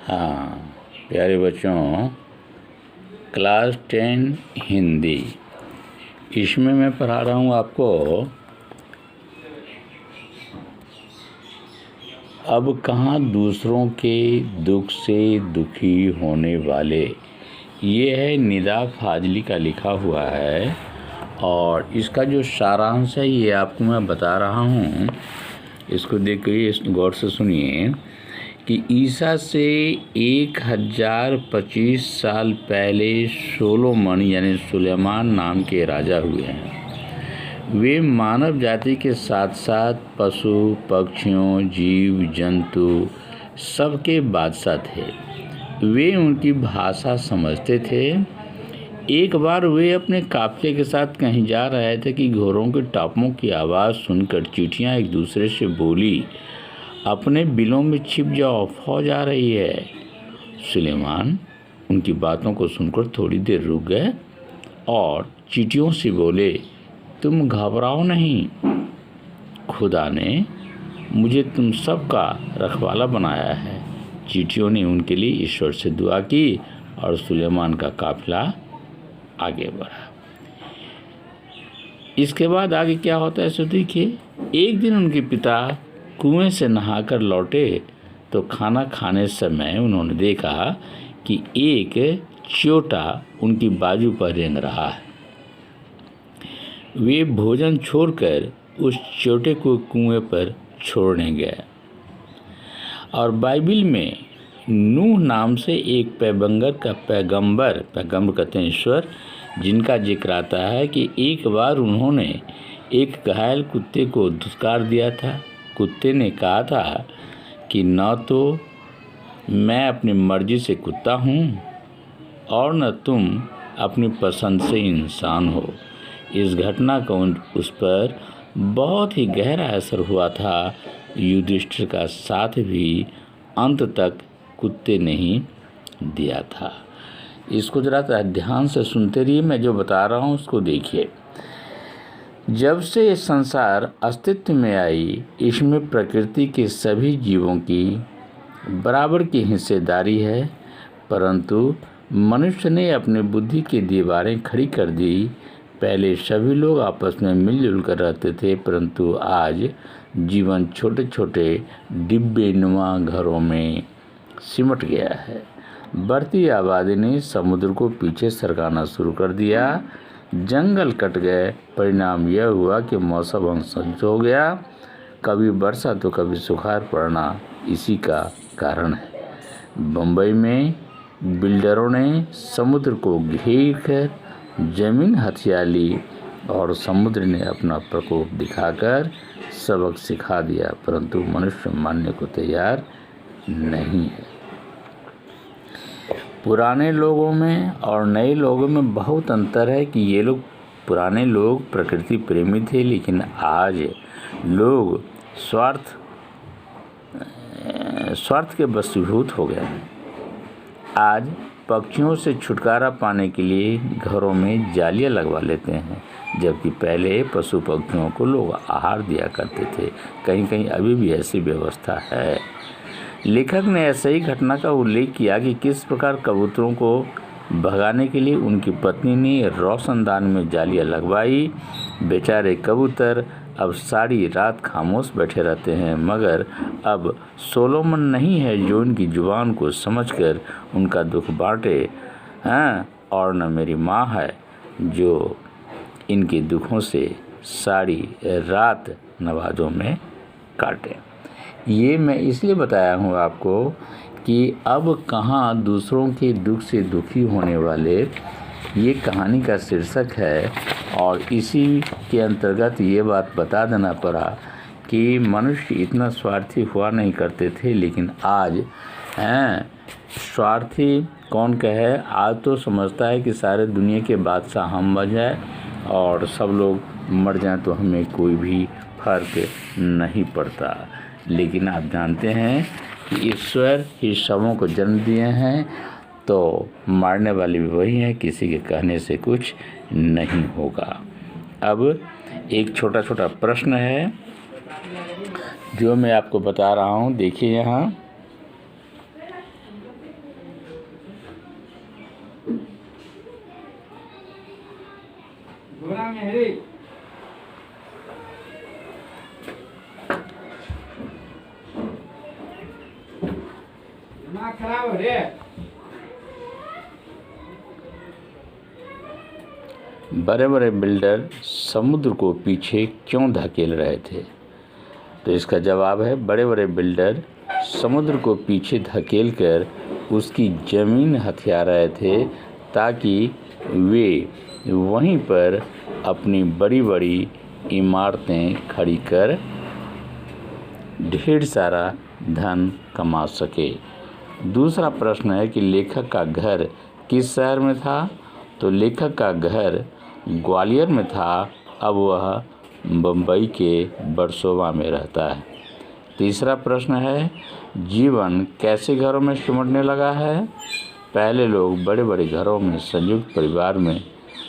हाँ प्यारे बच्चों, क्लास 10 हिंदी, इसमें मैं पढ़ा रहा हूँ आपको अब कहाँ दूसरों के दुख से दुखी होने वाले। ये है निदा फाजली का लिखा हुआ है और इसका जो सारांश है ये आपको मैं बता रहा हूँ। इसको देखिए, गौर से सुनिए कि ईसा से 1025 साल पहले सोलोमन यानी सुलेमान नाम के राजा हुए हैं। वे मानव जाति के साथ साथ पशु पक्षियों जीव जंतु सबके बादशाह थे। वे उनकी भाषा समझते थे। एक बार वे अपने काफिले के साथ कहीं जा रहे थे कि घोड़ों के टापों की आवाज़ सुनकर चींटियां एक दूसरे से बोली, अपने बिलों में छिप जाओ, फौज आ रही है। सुलेमान उनकी बातों को सुनकर थोड़ी देर रुक गए और चींटियों से बोले, तुम घबराओ नहीं, खुदा ने मुझे तुम सब का रखवाला बनाया है। चींटियों ने उनके लिए ईश्वर से दुआ की और सुलेमान का काफिला आगे बढ़ा। इसके बाद आगे क्या होता है सो देखिए। एक दिन उनके पिता कुएं से नहाकर लौटे तो खाना खाने समय उन्होंने देखा कि एक चोटा उनकी बाजू पर रेंग रहा है। वे भोजन छोड़कर उस चोटे को कुएं पर छोड़ने गए और बाइबिल में नूह नाम से एक पैगंबर कहते हैं ईश्वर, जिनका जिक्र आता है कि एक बार उन्होंने एक घायल कुत्ते को धुतकार दिया था। कुत्ते ने कहा था कि न तो मैं अपनी मर्जी से कुत्ता हूँ और न तुम अपनी पसंद से इंसान हो। इस घटना का उस पर बहुत ही गहरा असर हुआ था। युधिष्ठिर का साथ भी अंत तक कुत्ते ने ही दिया था। इसको ज़रा ध्यान से सुनते रहिए, मैं जो बता रहा हूँ उसको देखिए। जब से ये संसार अस्तित्व में आई, इसमें प्रकृति के सभी जीवों की बराबर की हिस्सेदारी है, परंतु मनुष्य ने अपनी बुद्धि की दीवारें खड़ी कर दी। पहले सभी लोग आपस में मिलजुल कर रहते थे, परंतु आज जीवन छोटे छोटे डिब्बे नुमा घरों में सिमट गया है। बढ़ती आबादी ने समुद्र को पीछे सरकाना शुरू कर दिया, जंगल कट गए। परिणाम यह हुआ कि मौसम असहज हो गया, कभी वर्षा तो कभी सुखाड़ पड़ना इसी का कारण है। बम्बई में बिल्डरों ने समुद्र को घेर कर जमीन हथिया ली और समुद्र ने अपना प्रकोप दिखाकर सबक सिखा दिया, परंतु मनुष्य मानने को तैयार नहीं है। पुराने लोगों में और नए लोगों में बहुत अंतर है कि ये लोग पुराने लोग प्रकृति प्रेमी थे, लेकिन आज लोग स्वार्थ के वशीभूत हो गए हैं। आज पक्षियों से छुटकारा पाने के लिए घरों में जालियां लगवा लेते हैं, जबकि पहले पशु पक्षियों को लोग आहार दिया करते थे। कहीं कहीं अभी भी ऐसी व्यवस्था है। लेखक ने ऐसे ही घटना का उल्लेख किया कि किस प्रकार कबूतरों को भगाने के लिए उनकी पत्नी ने रोशनदान में जालियां लगवाई। बेचारे कबूतर अब सारी रात खामोश बैठे रहते हैं, मगर अब सोलोमन नहीं है जो उनकी जुबान को समझकर उनका दुख बांटे, हैं, और न मेरी माँ है जो इनके दुखों से सारी रात नवाजों में काटे। ये मैं इसलिए बताया हूँ आपको कि अब कहाँ दूसरों के दुख से दुखी होने वाले, ये कहानी का शीर्षक है। और इसी के अंतर्गत ये बात बता देना पड़ा कि मनुष्य इतना स्वार्थी हुआ नहीं करते थे, लेकिन आज हैं स्वार्थी कौन कहे। आज तो समझता है कि सारे दुनिया के बादशाह हम बन जाए और सब लोग मर जाएं तो हमें कोई भी फर्क नहीं पड़ता। लेकिन आप जानते हैं कि ईश्वर ही शवों को जन्म दिए हैं, तो मारने वाले भी वही हैं, किसी के कहने से कुछ नहीं होगा। अब एक छोटा छोटा प्रश्न है जो मैं आपको बता रहा हूँ, देखिए यहाँ। बड़े बड़े बिल्डर समुद्र को पीछे क्यों धकेल रहे थे? तो इसका जवाब है, बड़े बड़े बिल्डर समुद्र को पीछे धकेल कर उसकी ज़मीन हथिया रहे थे ताकि वे वहीं पर अपनी बड़ी बड़ी इमारतें खड़ी कर ढेर सारा धन कमा सके। दूसरा प्रश्न है कि लेखक का घर किस शहर में था? तो लेखक का घर ग्वालियर में था, अब वह बम्बई के वर्सोवा में रहता है। तीसरा प्रश्न है, जीवन कैसे घरों में सिमटने लगा है? पहले लोग बड़े बड़े घरों में संयुक्त परिवार में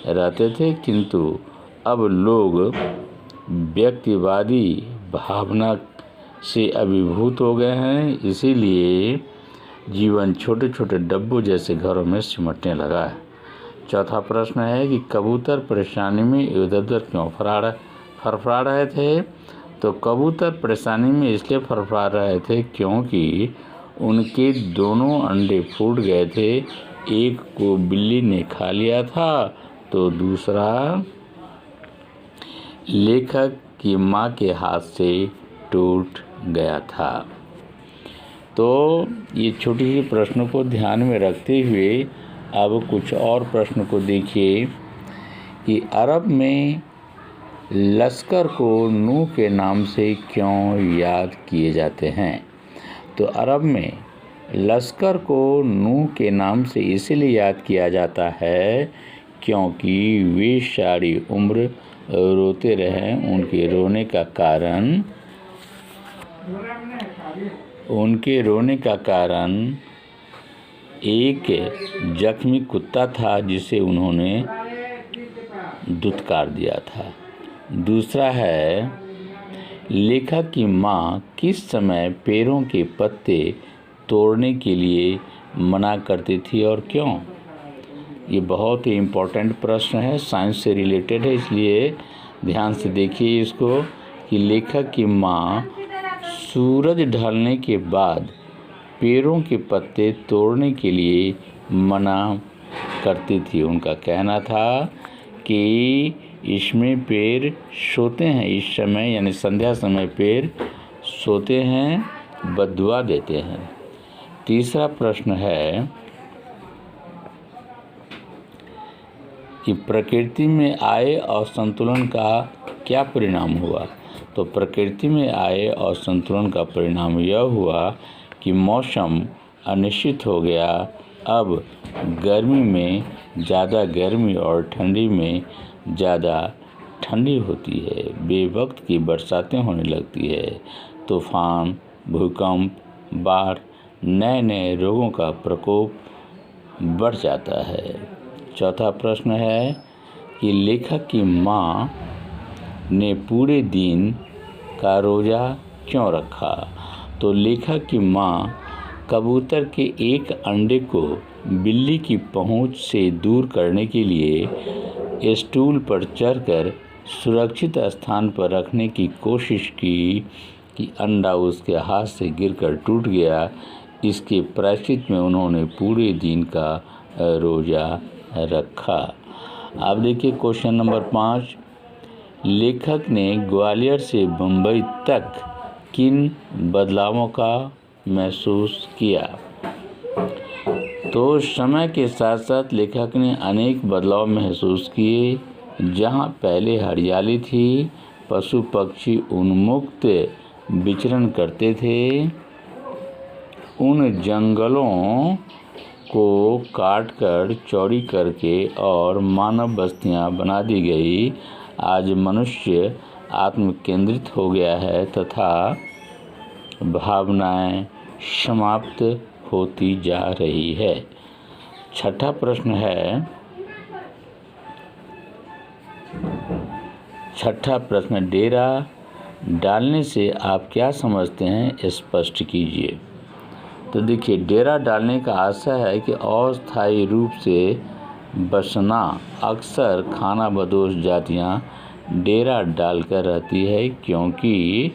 रहते थे, किंतु अब लोग व्यक्तिवादी भावना से अभिभूत हो गए हैं, इसीलिए जीवन छोटे छोटे डब्बों जैसे घरों में सिमटने लगा है। चौथा प्रश्न है कि कबूतर परेशानी में इधर उधर क्यों फड़फड़ा रहे थे? तो कबूतर परेशानी में इसलिए फड़फड़ा रहे थे क्योंकि उनके दोनों अंडे फूट गए थे। एक को बिल्ली ने खा लिया था तो दूसरा लेखक की माँ के हाथ से टूट गया था। तो ये छोटी सी प्रश्नों को ध्यान में रखते हुए अब कुछ और प्रश्न को देखिए कि अरब में लश्कर को नूह के नाम से क्यों याद किए जाते हैं? तो अरब में लश्कर को नूह के नाम से इसलिए याद किया जाता है क्योंकि वे सारी उम्र रोते रहे। उनके रोने का कारण एक जख्मी कुत्ता था जिसे उन्होंने दुत्कार दिया था। दूसरा है, लेखक की माँ किस समय पेड़ों के पत्ते तोड़ने के लिए मना करती थी और क्यों? ये बहुत ही इम्पोर्टेंट प्रश्न है, साइंस से रिलेटेड है, इसलिए ध्यान से देखिए इसको कि लेखक की माँ सूरज ढलने के बाद पेड़ों के पत्ते तोड़ने के लिए मना करती थी। उनका कहना था कि इसमें पेड़ सोते हैं, इस समय यानी संध्या समय पेड़ सोते हैं, बद्दुआ देते हैं। तीसरा प्रश्न है कि प्रकृति में आए असंतुलन का क्या परिणाम हुआ? तो प्रकृति में आए असंतुलन का परिणाम यह हुआ कि मौसम अनिश्चित हो गया। अब गर्मी में ज़्यादा गर्मी और ठंडी में ज़्यादा ठंडी होती है। बेवक्त की बरसातें होने लगती है। तूफान, भूकंप, बाढ़, नए नए रोगों का प्रकोप बढ़ जाता है। चौथा प्रश्न है कि लेखक की माँ ने पूरे दिन का रोज़ा क्यों रखा? तो लेखक की माँ कबूतर के एक अंडे को बिल्ली की पहुँच से दूर करने के लिए स्टूल पर चढ़कर सुरक्षित स्थान पर रखने की कोशिश की कि अंडा उसके हाथ से गिरकर टूट गया। इसके प्रायश्चित में उन्होंने पूरे दिन का रोज़ा रखा। अब देखिए क्वेश्चन नंबर 5, लेखक ने ग्वालियर से बम्बई तक किन बदलावों का महसूस किया? तो समय के साथ साथ लेखक ने अनेक बदलाव महसूस किए। जहाँ पहले हरियाली थी, पशु पक्षी उन्मुक्त विचरण करते थे। उन जंगलों को काटकर चौड़ी करके और मानव बस्तियां बना दी गई। आज मनुष्य आत्म केंद्रित हो गया है तथा भावनाएं समाप्त होती जा रही है। छठा प्रश्न है, डेरा डालने से आप क्या समझते हैं, स्पष्ट कीजिए। तो देखिए, डेरा डालने का आशय है कि अस्थायी रूप से बसना। अक्सर खानाबदोश जातियाँ डेरा डालकर रहती है क्योंकि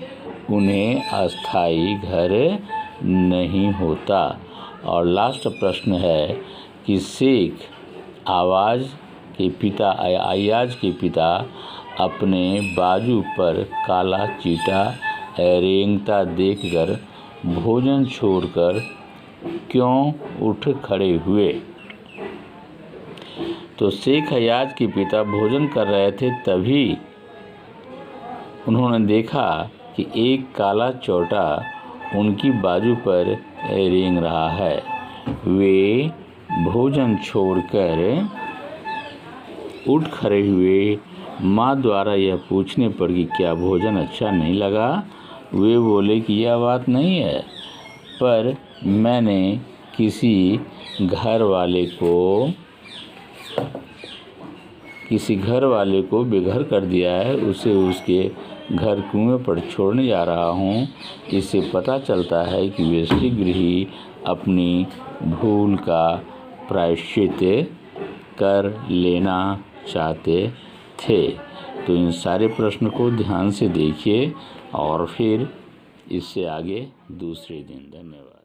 उन्हें अस्थायी घर नहीं होता। और लास्ट प्रश्न है कि शेख अय्याज के पिता अपने बाजू पर काला चीटा रेंगता देखकर भोजन छोड़कर क्यों उठ खड़े हुए? तो शेख अय्याज के पिता भोजन कर रहे थे, तभी उन्होंने देखा कि एक काला चौटा उनकी बाजू पर रेंग रहा है। वे भोजन छोड़कर उठ खड़े हुए। माँ द्वारा यह पूछने पर कि क्या भोजन अच्छा नहीं लगा, वे बोले कि यह बात नहीं है, पर मैंने किसी घर वाले को बेघर कर दिया है, उसे उसके घर कुएं पर छोड़ने जा रहा हूँ। इससे पता चलता है कि वे शीघ्र ही अपनी भूल का प्रायश्चित कर लेना चाहते थे। तो इन सारे प्रश्न को ध्यान से देखिए और फिर इससे आगे दूसरे दिन। धन्यवाद।